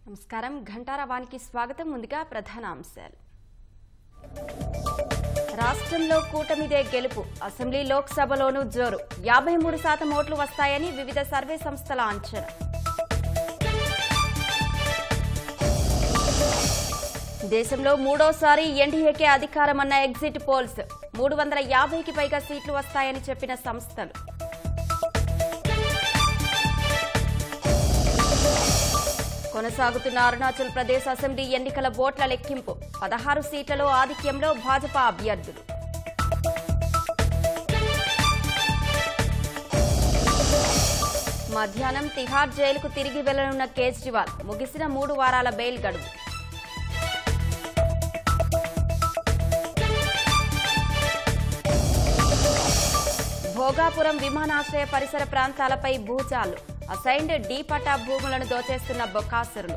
నమస్కారం ఘంటారావానికి స్వాగతం. ముందుగా ప్రధాన అంశాలు. రాష్ట్రంలో కూటమిదే గెలుపు. అసెంబ్లీ లోక్సభలోనూ జోరు. 53% ఓట్లు వస్తాయని వివిధ సర్వే సంస్థల అంచనా. దేశంలో మూడోసారి ఎన్డీఏకే అధికారమన్న ఎగ్జిట్ పోల్స్. 350కి పైగా సీట్లు వస్తాయని చెప్పిన సంస్థలు. కొనసాగుతున్న అరుణాచల్ ప్రదేశ్ అసెంబ్లీ ఎన్నికల ఓట్ల లెక్కింపు. 16 సీట్లలో ఆధిక్యంలో భాజపా అభ్యర్థులు. మధ్యాహ్నం తిహార్ జైలుకు తిరిగి వెళ్లనున్న కేజ్రీవాల్. ముగిసిన 3 వారాల బెయిల్ గడువు. భోగాపురం విమానాశ్రయ పరిసర ప్రాంతాలపై భూచాలు. అసైన్డ్ డి పట్టా భూములను దోచేస్తున్న బొకాసురులు.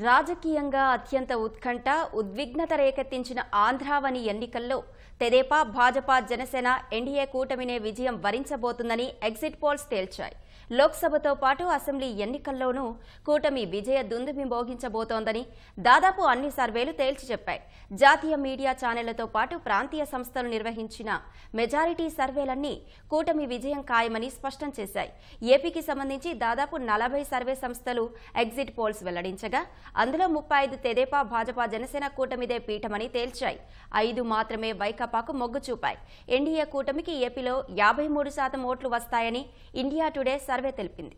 రాజకీయంగా అత్యంత ఉత్కంఠ ఉద్విగ్నత రేకెత్తించిన ఆంధ్రావని ఎన్నికల్లో తెదేపా, భాజపా, జనసేన ఎన్డీఏ కూటమినే విజయం వరించబోతుందని ఎగ్జిట్ పోల్స్ తేల్చాయి. లోక్సభతో పాటు అసెంబ్లీ ఎన్నికల్లోనూ కూటమి విజయ దుందుబి మోగించబోతోందని దాదాపు అన్ని సర్వేలు తేల్చి చెప్పాయి. జాతీయ మీడియా ఛానళ్లతో పాటు ప్రాంతీయ సంస్థలు నిర్వహించిన మెజారిటీ సర్వేలన్నీ కూటమి విజయం ఖాయమని స్పష్టం చేశాయి. ఏపీకి సంబంధించి దాదాపు 40 సర్వే సంస్థలు ఎగ్జిట్ పోల్స్ వెల్లడించగా అందులో 35 తెదేపా, భాజపా, జనసేన కూటమిదే పీఠమని తేల్చాయి. 5 మాత్రమే వైకాపాకు మొగ్గు చూపాయి. ఎన్డీఏ కూటమికి ఏపీలో 53% ఓట్లు వస్తాయని ఇండియా టుడే సర్వే తెలిపింది.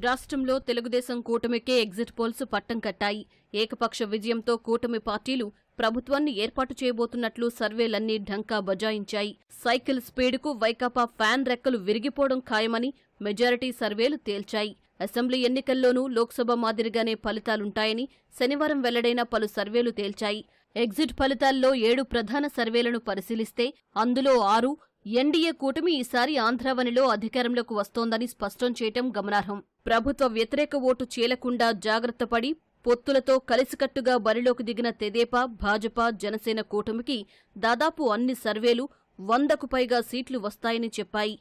రాష్ట్రంలో తెలుగుదేశం కూటమికే ఎగ్జిట్ పోల్స్ పట్టం కట్టాయి. ఏకపక్ష విజయంతో కూటమి పార్టీలు ప్రభుత్వాన్ని ఏర్పాటు చేయబోతున్నట్లు సర్వేలన్నీ ఢంకా బజాయించాయి. సైకిల్ స్పీడ్కు వైకాపా ఫ్యాన్ రెక్కలు విరిగిపోవడం ఖాయమని మెజారిటీ సర్వేలు తేల్చాయి. అసెంబ్లీ ఎన్నికల్లోనూ లోక్సభ మాదిరిగానే ఫలితాలుంటాయని శనివారం వెల్లడైన పలు సర్వేలు తేల్చాయి. ఎగ్జిట్ ఫలితాల్లో 7 ప్రధాన సర్వేలను పరిశీలిస్తే అందులో 6 ఎన్డీఏ కూటమి ఈసారి ఆంధ్రావనిలో అధికారంలోకి వస్తోందని స్పష్టం చేయటం గమనార్హం. ప్రభుత్వ వ్యతిరేక ఓటు చీలకుండా జాగ్రత్తపడి పొత్తులతో కలిసికట్టుగా బరిలోకి దిగిన తెదేపా, భాజపా, జనసేన కూటమికి దాదాపు అన్ని సర్వేలు 100కు పైగా సీట్లు వస్తాయని చెప్పాయి.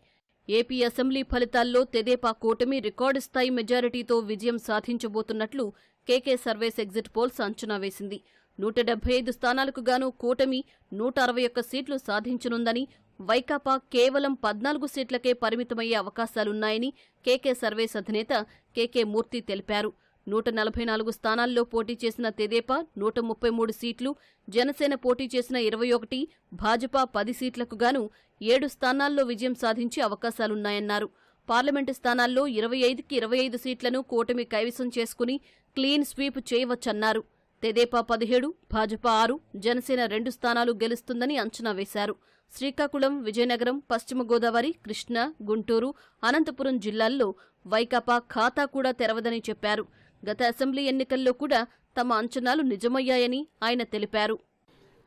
ఏపీ అసెంబ్లీ ఫలితాల్లో తెదేపా కూటమి రికార్డు స్థాయి మెజారిటీతో విజయం సాధించబోతున్నట్లు కేకే సర్వేస్ ఎగ్జిట్ పోల్స్ అంచనా వేసింది. 175 స్థానాలకు గాను కూటమి 161 సీట్లు సాధించనుందని, వైకాపా కేవలం 14 సీట్లకే పరిమితమయ్యే అవకాశాలున్నాయని కేకే సర్వేస్ అధినేత కేకే మూర్తి తెలిపారు. 144 స్థానాల్లో పోటీ చేసిన తెదేపా 133 సీట్లు, జనసేన పోటీ చేసిన 21, భాజపా 10 సీట్లకు గాను 7 స్థానాల్లో విజయం సాధించే అవకాశాలున్నాయన్నారు. పార్లమెంటు స్థానాల్లో 25కి 25 సీట్లను కూటమి కైవసం చేసుకుని క్లీన్ స్వీప్ చేయవచ్చన్నారు. తెదేపా 17, భాజపా 6, జనసేన 2 స్థానాలు గెలుస్తుందని అంచనా వేశారు. శ్రీకాకుళం, విజయనగరం, పశ్చిమ గోదావరి, కృష్ణా, గుంటూరు, అనంతపురం జిల్లాల్లో వైకాపా ఖాతా కూడా తెరవదని చెప్పారు. గత అసెంబ్లీ ఎన్నికల్లో కూడా తమ అంచనాలు నిజమయ్యాయని ఆయన తెలిపారు.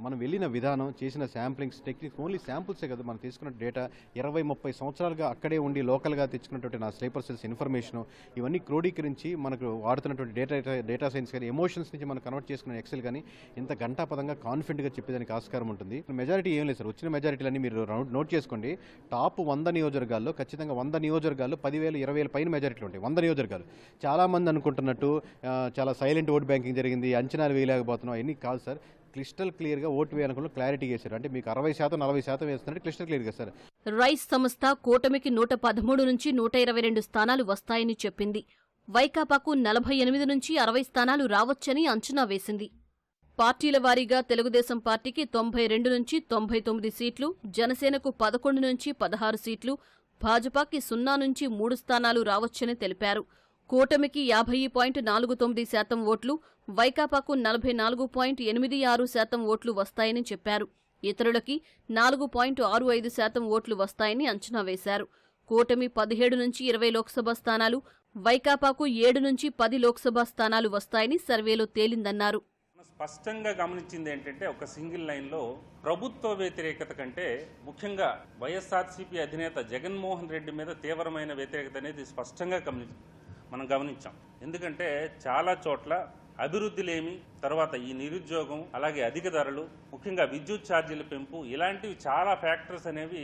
మనం వెళ్ళిన విధానం, చేసిన శాంప్లింగ్స్, టెక్నిక్స్, ఓన్లీ శాంపుల్సే కదా మనం తీసుకున్న డేటా 20-30 సంవత్సరాలుగా అక్కడే ఉండి లోకల్గా తెచ్చుకున్నటువంటి నా స్లీపర్ సెల్స్ ఇన్ఫర్మేషన్ ఇవన్నీ క్రోడీకరించి మనకు వాడుతున్నటువంటి డేటా సైన్స్ కానీ ఎమోషన్స్ నుంచి మనం కన్వర్ట్ చేసుకున్న ఎక్సెల్ కానీ ఇంత గంటాపదంగా కాన్ఫిడెంట్గా చెప్పేదానికి ఆస్కారం ఉంటుంది. మెజారిటీ ఏం లేదు సార్, వచ్చిన మెజారిటీలన్నీ మీరు నోట్ చేసుకోండి. టాప్ 100 నియోజకవర్గాల్లో ఖచ్చితంగా 100 నియోజకవర్గాల్లో 10,000, 20,000 పైన మెజారిటీలు ఉంటాయి. 100 నియోజకవర్గాలు. చాలామంది అనుకుంటున్నట్టు చాలా సైలెంట్ ఓట్ బ్యాంకింగ్ జరిగింది, అంచనాలు వేయలేకపోతున్నాం, అవన్నీ కాదు సార్. క్లిస్టల్ క్లియర్గా ఓటు వేయనుకున్న క్లారిటీ చేశారు. అంటే మీకు 60%, 40% వేస్తున్నట్టు క్లిస్టల్ క్లియర్గా సార్. రైస్ సంస్థ కూటమికి 113 నుంచి 122 స్థానాలు వస్తాయని చెప్పింది. వైకాపాకు 48 నుంచి 60 స్థానాలు రావచ్చని అంచనా వేసింది. పార్టీల వారీగా తెలుగుదేశం పార్టీకి 92 నుంచి 99 సీట్లు, జనసేనకు 11 నుంచి 16 సీట్లు, భాజపాకి 0 నుంచి 3 స్థానాలు రావచ్చని తెలిపారు. కూటమికి 50.49% ఓట్లు, వైకాపాకు 44.86% ఓట్లు వస్తాయని చెప్పారు. ఇతరులకి 4.65% ఓట్లు వస్తాయని అంచనా వేశారు. కూటమి 17 నుంచి 20 లోక్సభ స్థానాలు, వైకాపాకు 7 నుంచి 10 లోక్సభ స్థానాలు వస్తాయని సర్వేలో తేలిందన్నారు. స్పష్టంగా గమనించింది ఏంటంటే ఒక సింగిల్ లైన్లో ప్రభుత్వ వ్యతిరేకత కంటే ముఖ్యంగా వైఎస్ఆర్సీపీ అధినేత జగన్మోహన్ రెడ్డి మీద తీవ్రమైన వ్యతిరేకత అనేది స్పష్టంగా మనం గమనించాం. ఎందుకంటే చాలా చోట్ల అభివృద్ధిలేమి, తర్వాత ఈ నిరుద్యోగం, అలాగే అధిక ధరలు, ముఖ్యంగా విద్యుత్ ఛార్జీల పెంపు, ఇలాంటివి చాలా ఫ్యాక్టర్స్ అనేవి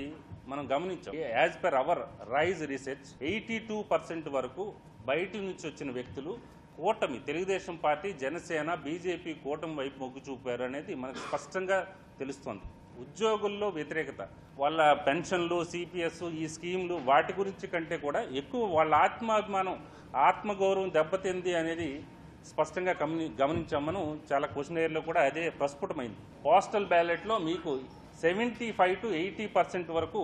మనం గమనించాం. As per our rise research 82% వరకు బయటి నుంచి వచ్చిన వ్యక్తులు కూటమి, తెలుగుదేశం పార్టీ, జనసేన, బీజేపీ కూటమి వైపు మొగ్గు చూపారు అనేది మనకు స్పష్టంగా తెలుస్తోంది. ఉద్యోగుల్లో వ్యతిరేకత, వాళ్ళ పెన్షన్లు, సిపిఎస్, ఈ స్కీమ్లు వాటి గురించి కంటే కూడా ఎక్కువ వాళ్ళ ఆత్మాభిమానం, ఆత్మగౌరవం దెబ్బతింది అనేది స్పష్టంగా గమనించాం. మనం చాలా క్వశ్చనైర్లో కూడా అదే ప్రస్ఫుటమైంది. పోస్టల్ బ్యాలెట్లో మీకు 75 to 80% వరకు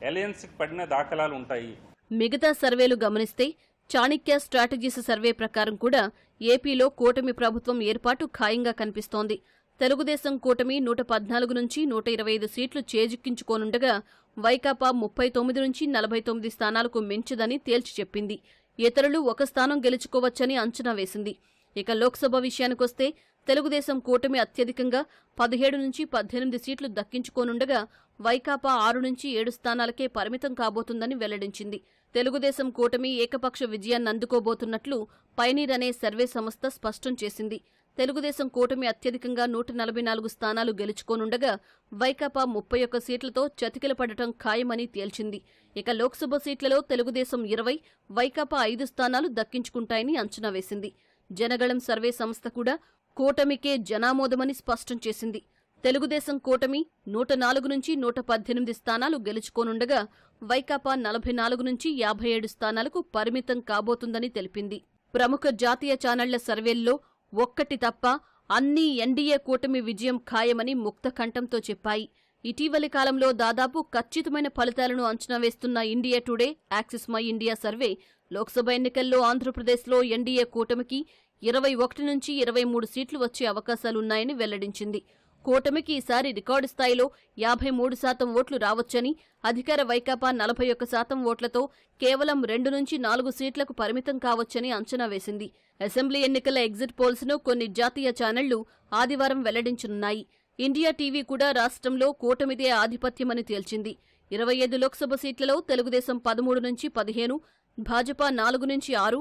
అలయన్స్కి పడిన దాఖలాలు ఉంటాయి. మిగతా సర్వేలు గమనిస్తే చాణక్య స్ట్రాటజీస్ సర్వే ప్రకారం కూడా ఏపీలో కూటమి ప్రభుత్వం ఏర్పాటు ఖాయంగా కనిపిస్తోంది. తెలుగుదేశం కూటమి 114 నుంచి 125 సీట్లు చేజిక్కించుకోనుండగా వైకాపా 39 నుంచి 49 స్థానాలకు మించదని తేల్చి చెప్పింది. ఇతరులు ఒక స్థానం గెలుచుకోవచ్చని అంచనా వేసింది. ఇక లోక్సభ విషయానికొస్తే తెలుగుదేశం కూటమి అత్యధికంగా 17 నుంచి 18 సీట్లు దక్కించుకోనుండగా వైకాపా 6 నుంచి 7 స్థానాలకే పరిమితం కాబోతుందని వెల్లడించింది. తెలుగుదేశం కూటమి ఏకపక్ష విజయాన్ని అందుకోబోతున్నట్లు పైనీర్ అనే సర్వే సంస్థ స్పష్టం చేసింది. తెలుగుదేశం కూటమి అత్యధికంగా 144 స్థానాలు గెలుచుకోనుండగా వైకాపా 31 సీట్లతో చతికిల పడటం ఖాయమని తేల్చింది. ఇక లోక్సభ సీట్లలో తెలుగుదేశం 20, వైకాపా 5 స్థానాలు దక్కించుకుంటాయని అంచనా వేసింది. జనగళం సర్వే సంస్థ కూడా కూటమికే జనామోదమని స్పష్టం చేసింది. తెలుగుదేశం కూటమి 104 నుంచి 118 స్థానాలు గెలుచుకోనుండగా వైకాపా 44 నుంచి 57 స్థానాలకు పరిమితం కాబోతుందని తెలిపింది. ప్రముఖ జాతీయ ఛానళ్ల సర్వేల్లో ఒక్కటి తప్ప అన్నీ ఎన్డీఏ కూటమి విజయం ఖాయమని ముక్తకంఠంతో చెప్పాయి. ఇటీవలి కాలంలో దాదాపు ఖచ్చితమైన ఫలితాలను అంచనా వేస్తున్న India today, axis my India survey Lok Sabha ఎన్నికల్లో ఆంధ్రప్రదేశ్లో ఎన్డీఏ కూటమికి 21 నుంచి 23 సీట్లు వచ్చే అవకాశాలున్నాయని వెల్లడించింది. కూటమికి ఈసారి రికార్డు స్థాయిలో 53% ఓట్లు రావచ్చని, అధికార వైకాపా 41% ఓట్లతో కేవలం 2 నుంచి 4 సీట్లకు పరిమితం కావచ్చని అంచనా వేసింది. అసెంబ్లీ ఎన్నికల ఎగ్జిట్ పోల్స్ ను కొన్ని జాతీయ ఛానళ్లు ఆదివారం వెల్లడించనున్నాయి. ఇండియా టీవీ కూడా రాష్ట్రంలో కూటమిదే ఆధిపత్యమని తేల్చింది. 25 లోక్సభ సీట్లలో తెలుగుదేశం 13 నుంచి 15, భాజపా 4 నుంచి 6,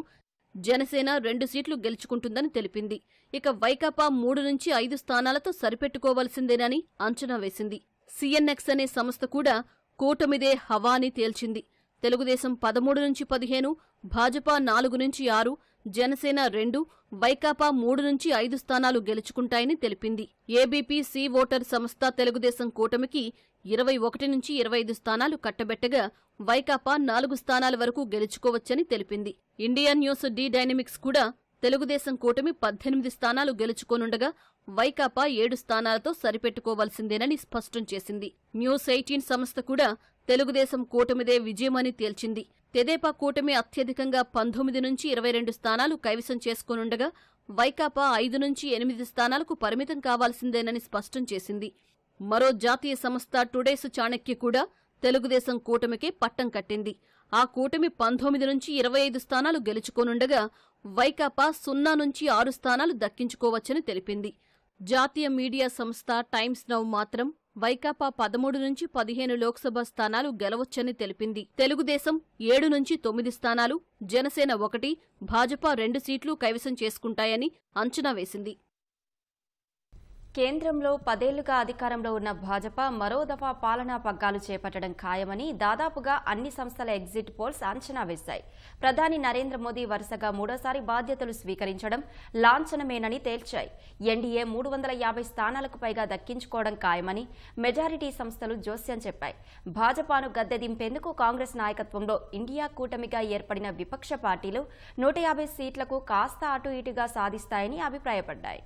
జనసేన 2 సీట్లు గెలుచుకుంటుందని తెలిపింది. ఇక వైకాపా 3 నుంచి 5 స్థానాలతో సరిపెట్టుకోవాల్సిందేనని అంచనా వేసింది. సిఎన్ఎక్స్ అనే సంస్థ కూడా కూటమిదే హవా అని తేల్చింది. తెలుగుదేశం 13 నుంచి 15, భాజపా 4 నుంచి 6, జనసేన 2, వైకాపా 3 నుంచి 5 స్థానాలు గెలుచుకుంటాయని తెలిపింది. ఏబీపీ సి ఓటర్ సంస్థ తెలుగుదేశం కూటమికి 21 నుంచి 25 స్థానాలు కట్టబెట్టగా వైకాపా 4 స్థానాల వరకు గెలుచుకోవచ్చని తెలిపింది. ఇండియా న్యూస్ డి డైనమిక్స్ కూడా తెలుగుదేశం కూటమి 18 స్థానాలు గెలుచుకోనుండగా వైకాపా 7 స్థానాలతో సరిపెట్టుకోవాల్సిందేనని స్పష్టం చేసింది. న్యూస్ 18 సంస్థ కూడా తెలుగుదేశం కూటమిదే విజయమని తేల్చింది. తెదేపా కూటమి అత్యధికంగా 19 నుంచి 22 స్థానాలు కైవసం చేసుకోనుండగా వైకాపా 5 నుంచి 8 స్థానాలకు పరిమితం కావాల్సిందేనని స్పష్టం చేసింది. మరో జాతీయ సంస్థ టుడేస్ చాణక్య కూడా తెలుగుదేశం కూటమికే పట్టం కట్టింది. ఆ కూటమి 19 నుంచి 25 స్థానాలు గెలుచుకోనుండగా వైకాపా 0 నుంచి 6 స్థానాలు దక్కించుకోవచ్చని తెలిపింది. జాతీయ మీడియా సంస్థ టైమ్స్ నౌ మాత్రం వైకాపా 13 నుంచి 15 లోక్సభ స్థానాలు గెలవచ్చని తెలిపింది. తెలుగుదేశం 7 నుంచి 9 స్థానాలు, జనసేన 1, భాజపా 2 సీట్లు కైవసం చేసుకుంటాయని అంచనా వేసింది. కేంద్రంలో 10 ఏళ్లుగా అధికారంలో ఉన్న భాజపా మరో దఫా పాలనా పగ్గాలు చేపట్టడం ఖాయమని దాదాపుగా అన్ని సంస్థల ఎగ్జిట్ పోల్స్ అంచనా వేశాయి. ప్రధాని నరేంద్ర మోదీ వరుసగా 3వ బాధ్యతలు స్వీకరించడం లాంఛనమేనని తేల్చాయి. ఎన్డీఏ 350 స్థానాలకు పైగా దక్కించుకోవడం ఖాయమని మెజారిటీ సంస్థలు జోస్యం చెప్పాయి. భాజపాను గద్దె దింపేందుకు కాంగ్రెస్ నాయకత్వంలో ఇండియా కూటమిగా ఏర్పడిన విపక్ష పార్టీలు 150 సీట్లకు కాస్త అటు ఇటుగా సాధిస్తాయని అభిప్రాయపడ్డాయి.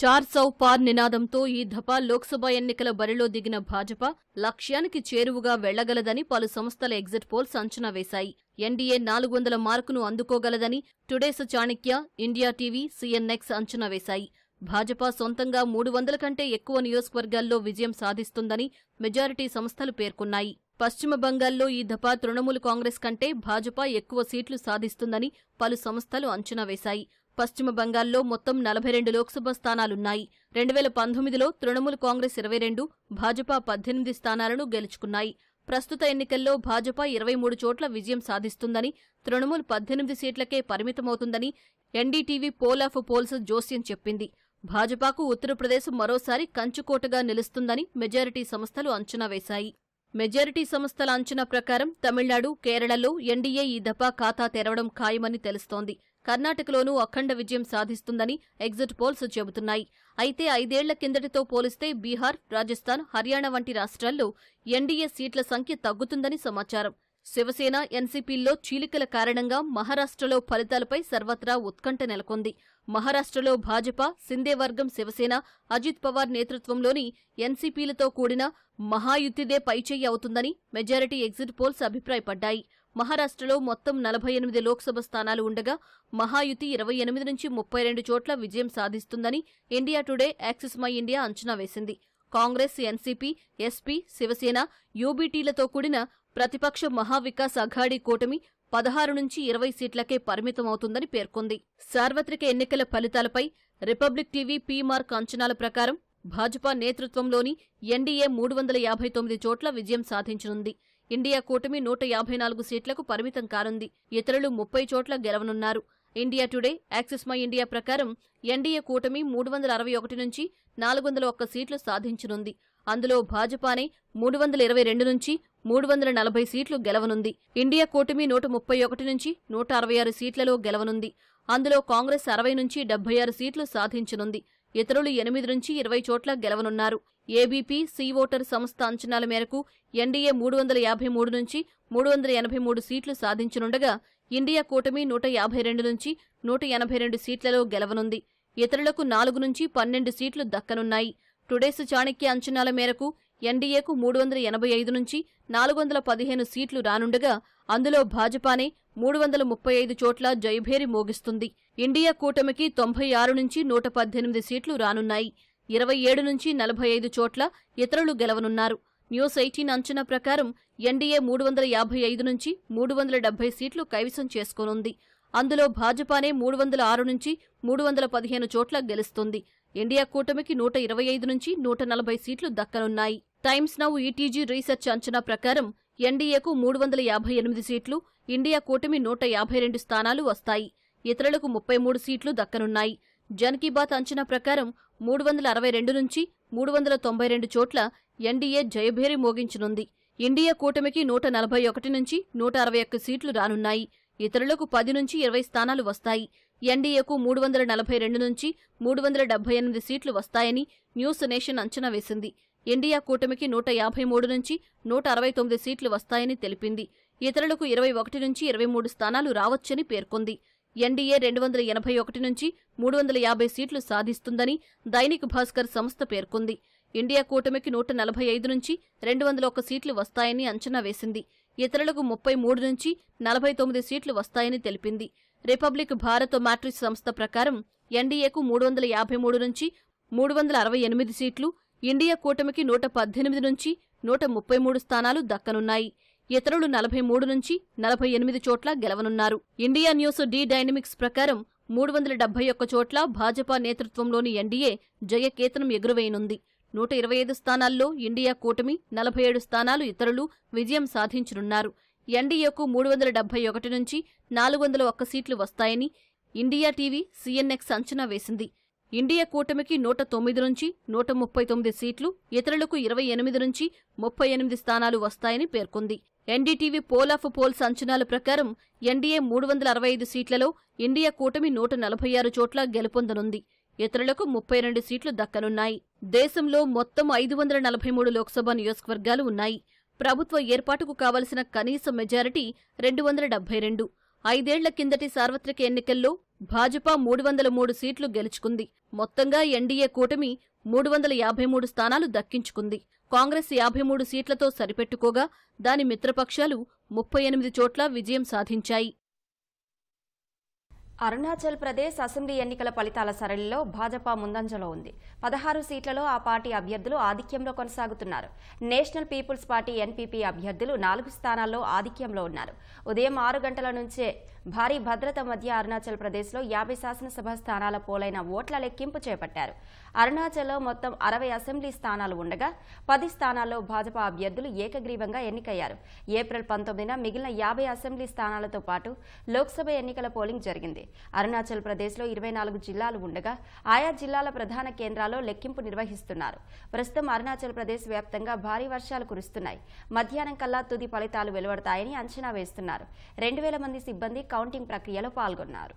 400 పార్ నినాదంతో ఈ దఫా లోక్సభ ఎన్నికల బరిలో దిగిన భాజపా లక్ష్యానికి చేరువుగా వెళ్లగలదని పలు సంస్థల ఎగ్జిట్ పోల్స్ అంచనా వేశాయి. ఎన్డీఏ 400 మార్కును అందుకోగలదని today's Chanakya, India TV, CNX అంచనా వేశాయి. భాజపా సొంతంగా 300 కంటే ఎక్కువ నియోజకవర్గాల్లో విజయం సాధిస్తుందని మెజారిటీ సంస్థలు పేర్కొన్నాయి. పశ్చిమ బంగాల్లో ఈ దఫా తృణమూల్ కాంగ్రెస్ కంటే భాజపా ఎక్కువ సీట్లు సాధిస్తుందని పలు సంస్థలు అంచనా వేశాయి. పశ్చిమ బంగాల్లో మొత్తం 42 లోక్సభ స్థానాలున్నాయి. 2019లో తృణమూల్ కాంగ్రెస్ 22, భాజపా 18 స్థానాలను గెలుచుకున్నాయి. ప్రస్తుత ఎన్నికల్లో భాజపా 23 చోట్ల విజయం సాధిస్తుందని, తృణమూల్ 18 సీట్లకే పరిమితమవుతుందని ఎన్డీటీవీ పోల్ ఆఫ్ పోల్స్ జోస్యం చెప్పింది. భాజపాకు ఉత్తరప్రదేశ్ మరోసారి కంచుకోటగా నిలుస్తుందని మెజారిటీ సంస్థలు అంచనా వేశాయి. మెజారిటీ సంస్థల అంచనా ప్రకారం తమిళనాడు, కేరళలో ఎన్డీఏ ఈ దఫా ఖాతా తెరవడం ఖాయమని తెలుస్తోంది. కర్ణాటకలోనూ అఖండ విజయం సాధిస్తుందని ఎగ్జిట్ పోల్స్ చెబుతున్నాయి. అయితే 5 ఏళ్ల కిందటితో పోలిస్తే బీహార్, రాజస్థాన్, హర్యానా వంటి రాష్ట్రాల్లో ఎన్డీఏ సీట్ల సంఖ్య తగ్గుతుందని సమాచారం. శివసేన, ఎన్సీపీల్లో చీలికల కారణంగా మహారాష్ట్రలో ఫలితాలపై సర్వత్రా ఉత్కంఠ నెలకొంది. మహారాష్ట్రలో భాజపా, సిందే వర్గం శివసేన, అజిత్ పవార్ నేతృత్వంలోని ఎన్సీపీలతో కూడిన మహాయుతిదే పైచేయి అవుతుందని మెజారిటీ ఎగ్జిట్ పోల్స్ అభిప్రాయపడ్డాయి. మహారాష్ట్రలో మొత్తం 48 లోక్సభ స్థానాలు ఉండగా మహాయుతి 28 నుంచి 32 చోట్ల విజయం సాధిస్తుందని India today, axis my India అంచనా వేసింది. కాంగ్రెస్, ఎన్సీపీ, ఎస్పీ, శివసేన, యూబీటీలతో కూడిన ప్రతిపక్ష మహావికాస్ అఘాడీ కూటమి 16 నుంచి 20 సీట్లకే పరిమితమవుతుందని పేర్కొంది. సార్వత్రిక ఎన్నికల ఫలితాలపై రిపబ్లిక్ టీవీ పీ-మార్క్ అంచనాల ప్రకారం భాజపా నేతృత్వంలోని ఎన్డీఏ 359 చోట్ల విజయం సాధించనుంది. ఇండియా కూటమి 154 సీట్లకు పరిమితం కానుంది. ఇతరులు 30 చోట్ల గెలవనున్నారు. India today, axis my India ప్రకారం ఎన్డీఏ కూటమి 361 నుంచి 401 సీట్లు సాధించనుంది. అందులో భాజపానే 322 నుంచి 340 సీట్లు గెలవనుంది. ఇండియా కూటమి 131 నుంచి 166 సీట్లలో గెలవనుంది. అందులో కాంగ్రెస్ 60 నుంచి 76 సీట్లు సాధించనుంది. ఇతరులు 8 నుంచి 20 చోట్ల గెలవనున్నారు. ఏబీపీ సి ఓటర్ సంస్థ అంచనాల మేరకు ఎన్డీఏ 353 నుంచి 383 సీట్లు సాధించనుండగా ఇండియా కూటమి 152 నుంచి 182 సీట్లలో గెలవనుంది. ఇతరులకు 4 నుంచి 12 సీట్లు దక్కనున్నాయి. టుడేస్ చాణక్య అంచనాల మేరకు ఎన్డీఏకు 385 నుంచి 415 సీట్లు రానుండగా అందులో భాజపానే 335 చోట్ల జయభేరి మోగిస్తుంది. ఇండియా కూటమికి 96 నుంచి 118 సీట్లు రానున్నాయి. 27 నుంచి 45 చోట్ల ఇతరులు గెలవనున్నారు. న్యూస్ 18 అంచనా ప్రకారం ఎన్డీఏ 355 నుంచి 370 సీట్లు కైవసం చేసుకోనుంది. అందులో భాజపానే 306 నుంచి 315 చోట్ల గెలుస్తుంది. ఇండియా కూటమికి 125 నుంచి 140 సీట్లు దక్కనున్నాయి. టైమ్స్ నౌ ఈటీజీ రీసెర్చ్ అంచనా ప్రకారం ఎన్డీఏకు 358 సీట్లు, ఇండియా కూటమి 152 స్థానాలు వస్తాయి. ఇతరులకు 33 సీట్లు దక్కనున్నాయి. జన్ కీ బాత్ అంచనా ప్రకారం 362 నుంచి 392 చోట్ల ఎన్డీఏ జయభేరి మోగించనుంది. ఇండియా కూటమికి 141 నుంచి 161 సీట్లు రానున్నాయి. ఇతరులకు 10 నుంచి 20 స్థానాలు వస్తాయి. ఎన్డీఏకు 342 నుంచి 378 సీట్లు వస్తాయని న్యూస్ నేషన్ అంచనా వేసింది. ఇండియా కూటమికి 153 నుంచి 169 సీట్లు వస్తాయని తెలిపింది. ఇతరులకు 21 నుంచి 23 స్థానాలు రావచ్చని పేర్కొంది. ఎన్డీఏ 281 నుంచి 350 సీట్లు సాధిస్తుందని దైనిక్ భాస్కర్ సంస్థ పేర్కొంది. ఇండియా కూటమికి 145 నుంచి 201 సీట్లు వస్తాయని అంచనా వేసింది. ఇతరులకు 33 నుంచి 49 సీట్లు వస్తాయని తెలిపింది. రిపబ్లిక్ భారత్ మ్యాట్రిక్స్ సంస్థ ప్రకారం ఎన్డీఏకు 353 నుంచి 368 సీట్లు, ఇండియా కూటమికి 118 నుంచి 133 స్థానాలు దక్కనున్నాయి. ఇతరులు 43 నుంచి 48 చోట్ల గెలవనున్నారు. ఇండియా న్యూస్ డి డైనమిక్స్ ప్రకారం 371 చోట్ల భాజపా నేతృత్వంలోని ఎన్డీఏ జయకేతనం ఎగురవేయనుంది. 125 స్థానాల్లో ఇండియా కూటమి, 47 స్థానాలు ఇతరులు విజయం సాధించనున్నారు. ఎన్డీఏకు 371 నుంచి 401 సీట్లు వస్తాయని ఇండియా టీవీ సీఎన్ఎక్స్ అంచనా వేసింది. ఇండియా కూటమికి 109 నుంచి 139 సీట్లు, ఇతరులకు 28 నుంచి 38 స్థానాలు వస్తాయని పేర్కొంది. ఎన్డీటీవీ పోల్ ఆఫ్ పోల్స్ అంచనాల ప్రకారం ఎన్డీఏ 365 సీట్లలో ఇండియా కూటమి 146 చోట్ల గెలుపొందనుంది. ఇతరులకు 32 సీట్లు దక్కనున్నాయి. దేశంలో మొత్తం 543 లోక్సభ నియోజకవర్గాలు ఉన్నాయి. ప్రభుత్వ ఏర్పాటుకు కావలసిన కనీస మెజారిటీ 272. 5 ఏళ్ల కిందటి సార్వత్రిక ఎన్నికల్లో భాజపా 303 సీట్లు గెలుచుకుంది. మొత్తంగా ఎన్డీఏ కూటమి 353 స్థానాలు దక్కించుకుంది. కాంగ్రెస్ 53 సీట్లతో సరిపెట్టుకోగా దాని మిత్రపక్షాలు 38 చోట్ల విజయం సాధించాయి. అరుణాచల్ ప్రదేశ్ అసెంబ్లీ ఎన్నికల ఫలితాల సరళిలో భాజపా ముందంజలో ఉంది. 16 సీట్లలో ఆ పార్టీ అభ్యర్థులు ఆధిక్యంలో కొనసాగుతున్నారు. నేషనల్ పీపుల్స్ పార్టీ ఎన్పీపీ అభ్యర్థులు 4 స్థానాల్లో ఆధిక్యంలో ఉన్నారు. ఉదయం 6 గంటల నుంచే భారీ భద్రత మధ్య అరుణాచల్ ప్రదేశ్లో 50 శాసనసభ స్థానాల పోలైన ఓట్ల లెక్కింపు చేపట్టారు. అరుణాచల్లో మొత్తం 60 అసెంబ్లీ స్థానాలు ఉండగా 10 స్థానాల్లో భాజపా అభ్యర్థులు ఏకగ్రీవంగా ఎన్నికయ్యారు. ఏప్రిల్ 19న మిగిలిన 50 అసెంబ్లీ స్థానాలతో పాటు లోక్సభ ఎన్నికల పోలింగ్ జరిగింది. అరుణాచల్ ప్రదేశ్లో 24 జిల్లాలు ఉండగా ఆయా జిల్లాల ప్రధాన కేంద్రాల్లో లెక్కింపు నిర్వహిస్తున్నారు. ప్రస్తుతం అరుణాచల్ ప్రదేశ్ వ్యాప్తంగా భారీ వర్షాలు కురుస్తున్నాయి. మధ్యాహ్నం కల్లా తుది ఫలితాలు వెలువడతాయని అంచనా వేస్తున్నారు. 2000 మంది సిబ్బంది కౌంటింగ్ ప్రక్రియలో పాల్గొన్నారు.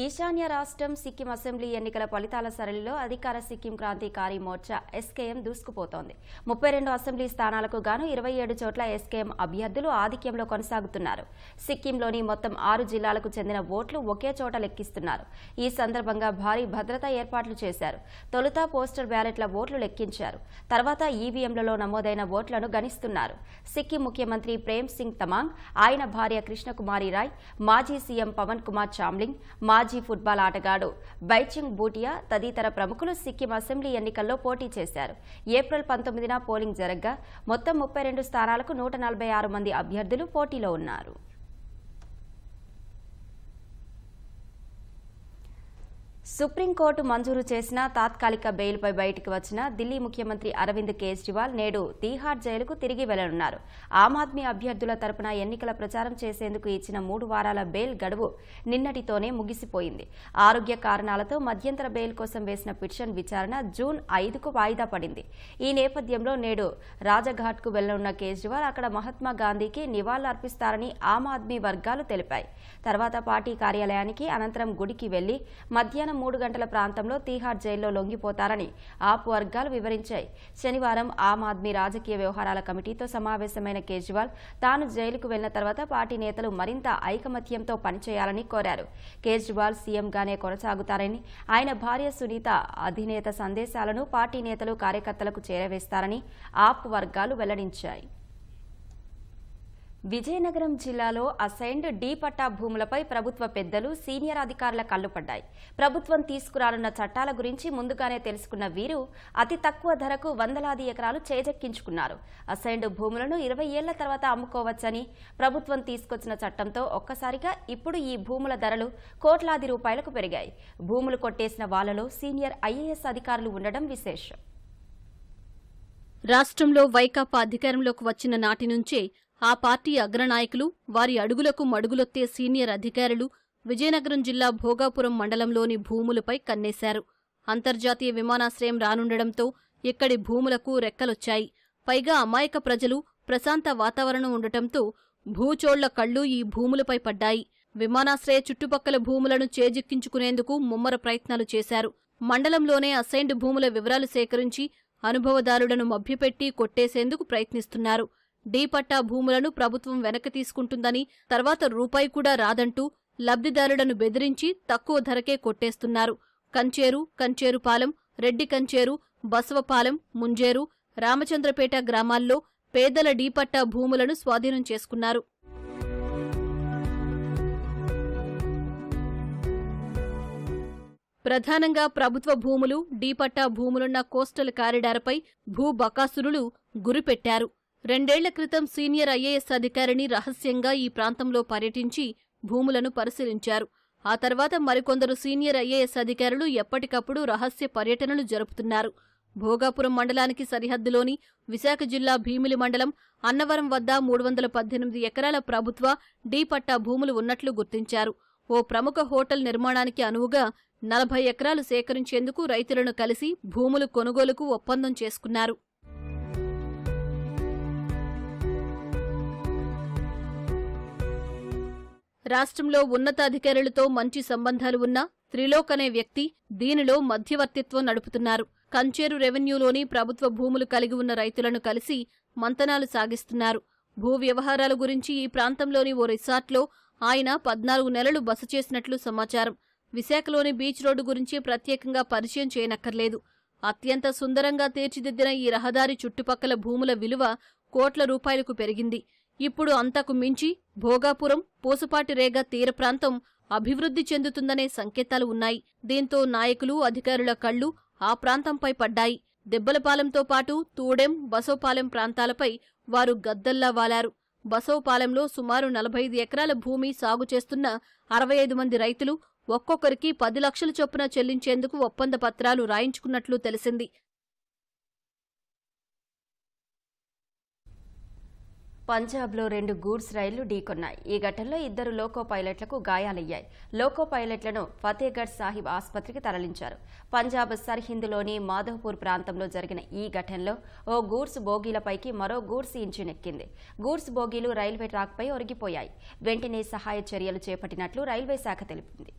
ఈశాన్య రాష్ట్రం సిక్కిం అసెంబ్లీ ఎన్నికల ఫలితాల సరళిలో అధికార సిక్కిం క్రాంతికారి మోర్చా ఎస్కేఎం దూసుకుపోతోంది. 32 అసెంబ్లీ స్థానాలకు గాను 27 చోట్ల ఎస్కేఎం అభ్యర్థులు ఆధిక్యంలో కొనసాగుతున్నారు. సిక్కింలోని మొత్తం 6 జిల్లాలకు చెందిన ఓట్లు ఒకే చోట లెక్కిస్తున్నారు. ఈ సందర్భంగా భారీ భద్రతా ఏర్పాట్లు చేశారు. తొలుత పోస్టల్ బ్యాలెట్ల ఓట్లు లెక్కించారు. తర్వాత ఈవీఎంలలో నమోదైన ఓట్లను గణిస్తున్నారు. సిక్కిం ముఖ్యమంత్రి ప్రేమ్ సింగ్ తమాంగ్, ఆయన భార్య కృష్ణకుమారి రాయ్, మాజీ సీఎం పవన్ కుమార్ చామ్లింగ్, మాజీ ఫుట్బాల్ ఆటగాడు బైచింగ్ బూటియా తదితర ప్రముఖులు సిక్కిం అసెంబ్లీ ఎన్నికల్లో పోటీ చేశారు. ఏప్రిల్ 19న పోలింగ్ జరగ్గా మొత్తం 32 స్థానాలకు 146 మంది అభ్యర్థులు పోటీలో ఉన్నారు. సుప్రీంకోర్టు మంజూరు చేసిన తాత్కాలిక బెయిల్పై బయటకు వచ్చిన ఢిల్లీ ముఖ్యమంత్రి అరవింద్ కేజ్రీవాల్ నేడు తీహార్ జైలుకు తిరిగి వెళ్లనున్నారు. ఆమ్ ఆద్మీ అభ్యర్థుల తరపున ఎన్నికల ప్రచారం చేసేందుకు ఇచ్చిన 3 వారాల బెయిల్ గడువు నిన్నటితోనే ముగిసిపోయింది. ఆరోగ్య కారణాలతో మధ్యంతర బెయిల్ కోసం వేసిన పిటిషన్ విచారణ జూన్ 5కు వాయిదా పడింది. ఈ నేపథ్యంలో నేడు రాజఘాట్కు వెళ్లనున్న కేజ్రీవాల్ అక్కడ మహాత్మా గాంధీకి నివాళులర్పిస్తారని ఆమ్ ఆద్మీ వర్గాలు తెలిపాయి. తర్వాత పార్టీ కార్యాలయానికి, అనంతరం గుడికి వెళ్లి మధ్యాహ్నం 3 గంటల ప్రాంతంలో తీహార్ జైల్లో లొంగిపోతారని ఆప్ వర్గాలు వివరించాయి. శనివారం ఆమ్ ఆద్మీ రాజకీయ వ్యవహారాల కమిటీతో సమావేశమైన కేజ్రీవాల్ తాను జైలుకు వెళ్లిన తర్వాత పార్టీ నేతలు మరింత ఐకమత్యంతో పనిచేయాలని కోరారు. కేజ్రీవాల్ సీఎంగానే కొనసాగుతారని, ఆయన భార్య సునీత అధినేత సందేశాలను పార్టీ నేతలు, కార్యకర్తలకు చేరవేస్తారని ఆప్ వర్గాలు వెల్లడించాయి. విజయనగరం జిల్లాలో అసైన్డ్ డి పట్టా భూములపై ప్రభుత్వ పెద్దలు, సీనియర్ అధికారుల కళ్లుపడ్డాయి. ప్రభుత్వం తీసుకురానున్న చట్టాల గురించి ముందుగానే తెలుసుకున్న వీరు అతి తక్కువ ధరకు వందలాది ఎకరాలు చేజెక్కించుకున్నారు. అసైన్డ్ భూములను 20 ఏళ్ల తర్వాత అమ్ముకోవచ్చని ప్రభుత్వం తీసుకొచ్చిన చట్టంతో ఒక్కసారిగా ఇప్పుడు ఈ భూముల ధరలు కోట్లాది రూపాయలకు పెరిగాయి. భూములు కొట్టేసిన వాళ్లలో సీనియర్ ఐఏఎస్ అధికారులు ఉండడం విశేషం. రాష్ట్రంలో వైకాపా అధికారంలోకి వచ్చిన నాటి నుంచే ఆ పార్టీ అగ్రనాయకులు, వారి అడుగులకు మడుగులొత్తే సీనియర్ అధికారులు విజయనగరం జిల్లా భోగాపురం మండలంలోని భూములపై కన్నేశారు. అంతర్జాతీయ విమానాశ్రయం రానుండడంతో ఇక్కడి భూములకు రెక్కలొచ్చాయి. పైగా అమాయక ప్రజలు, ప్రశాంత వాతావరణం ఉండటంతో భూచోళ్ల కళ్లు ఈ భూములపై పడ్డాయి. విమానాశ్రయ చుట్టుపక్కల భూములను చేజిక్కించుకునేందుకు ముమ్మర ప్రయత్నాలు చేశారు. మండలంలోనే అసైన్డ్ భూముల వివరాలు సేకరించి అనుభవదారులను మభ్యపెట్టి కొట్టేసేందుకు ప్రయత్నిస్తున్నారు. డి పట్టా భూములను ప్రభుత్వం వెనక్కి తీసుకుంటుందని, తర్వాత రూపాయి కూడా రాదంటూ లబ్ధిదారులను బెదిరించి తక్కువ ధరకే కొట్టేస్తున్నారు. కంచేరు, కంచేరుపాలెం, రెడ్డి కంచేరు, బసవపాలెం, ముంజేరు, రామచంద్రపేట గ్రామాల్లో పేదల డి పట్టా భూములను స్వాధీనం చేసుకున్నారు. ప్రధానంగా ప్రభుత్వ భూములు, డి పట్టా భూములున్న కోస్టల్ కారిడార్పై భూ బకాసురులు గురిపెట్టారు. 2 ఏళ్ల క్రితం సీనియర్ ఐఏఎస్ అధికారిని రహస్యంగా ఈ ప్రాంతంలో పర్యటించి భూములను పరిశీలించారు. ఆ తర్వాత మరికొందరు సీనియర్ ఐఏఎస్ అధికారులు ఎప్పటికప్పుడు రహస్య పర్యటనలు జరుపుతున్నారు. భోగాపురం మండలానికి సరిహద్దులోని విశాఖ జిల్లా భీమిలి మండలం అన్నవరం వద్ద 318 ఎకరాల ప్రభుత్వ డి పట్టా భూములు ఉన్నట్లు గుర్తించారు. ఓ ప్రముఖ హోటల్ నిర్మాణానికి అనువుగా 40 ఎకరాలు సేకరించేందుకు రైతులను కలిసి భూములు కొనుగోలుకు ఒప్పందం చేసుకున్నారు. రాష్ట్రంలో ఉన్నతాధికారులతో మంచి సంబంధాలు ఉన్న త్రిలోక్ అనే వ్యక్తి దీనిలో మధ్యవర్తిత్వం నడుపుతున్నారు. కంచేరు రెవెన్యూలోని ప్రభుత్వ భూములు కలిగి ఉన్న రైతులను కలిసి మంతనాలు సాగిస్తున్నారు. భూ వ్యవహారాల గురించి ఈ ప్రాంతంలోని ఓ రిసార్ట్లో ఆయన 14 నెలలు బస చేసినట్లు సమాచారం. విశాఖలోని బీచ్ రోడ్డు గురించి ప్రత్యేకంగా పరిచయం చేయనక్కర్లేదు. అత్యంత సుందరంగా తీర్చిదిద్దిన ఈ రహదారి చుట్టుపక్కల భూముల విలువ కోట్ల రూపాయలకు పెరిగింది. ఇప్పుడు అంతకు మించి భోగాపురం, పూసపాటిరేగ తీర ప్రాంతం అభివృద్ధి చెందుతుందనే సంకేతాలు ఉన్నాయి. దీంతో నాయకులు, అధికారుల కళ్లు ఆ ప్రాంతంపై పడ్డాయి. దెబ్బలపాలెంతో పాటు తూడెం, బసవపాలెం ప్రాంతాలపై వారు గద్దల్లా వాలారు. బసవపాలెంలో సుమారు 45 ఎకరాల భూమి సాగు చేస్తున్న 65 మంది రైతులు ఒక్కొక్కరికి 10 లక్షల చొప్పున చెల్లించేందుకు ఒప్పంద పత్రాలు రాయించుకున్నట్లు తెలిసింది. పంజాబ్లో 2 గూడ్స్ రైళ్లు ఢీకొన్నాయి. ఈ ఘటనలో 2 లోకో పైలట్లకు గాయాలయ్యాయి. లోకో పైలట్లను ఫతేగఢ్ సాహిబ్ ఆసుపత్రికి తరలించారు. పంజాబ్ సర్హింద్లోని మాధవ్పూర్ ప్రాంతంలో జరిగిన ఈ ఘటనలో ఓ గూడ్స్ బోగీలపైకి మరో గూడ్స్ ఇంజిన్ ఎక్కింది. గూడ్స్ బోగీలు రైల్వే ట్రాక్పై ఒరిగిపోయాయి. వెంటనే సహాయ చర్యలు చేపట్టినట్లు రైల్వే శాఖ తెలిపింది.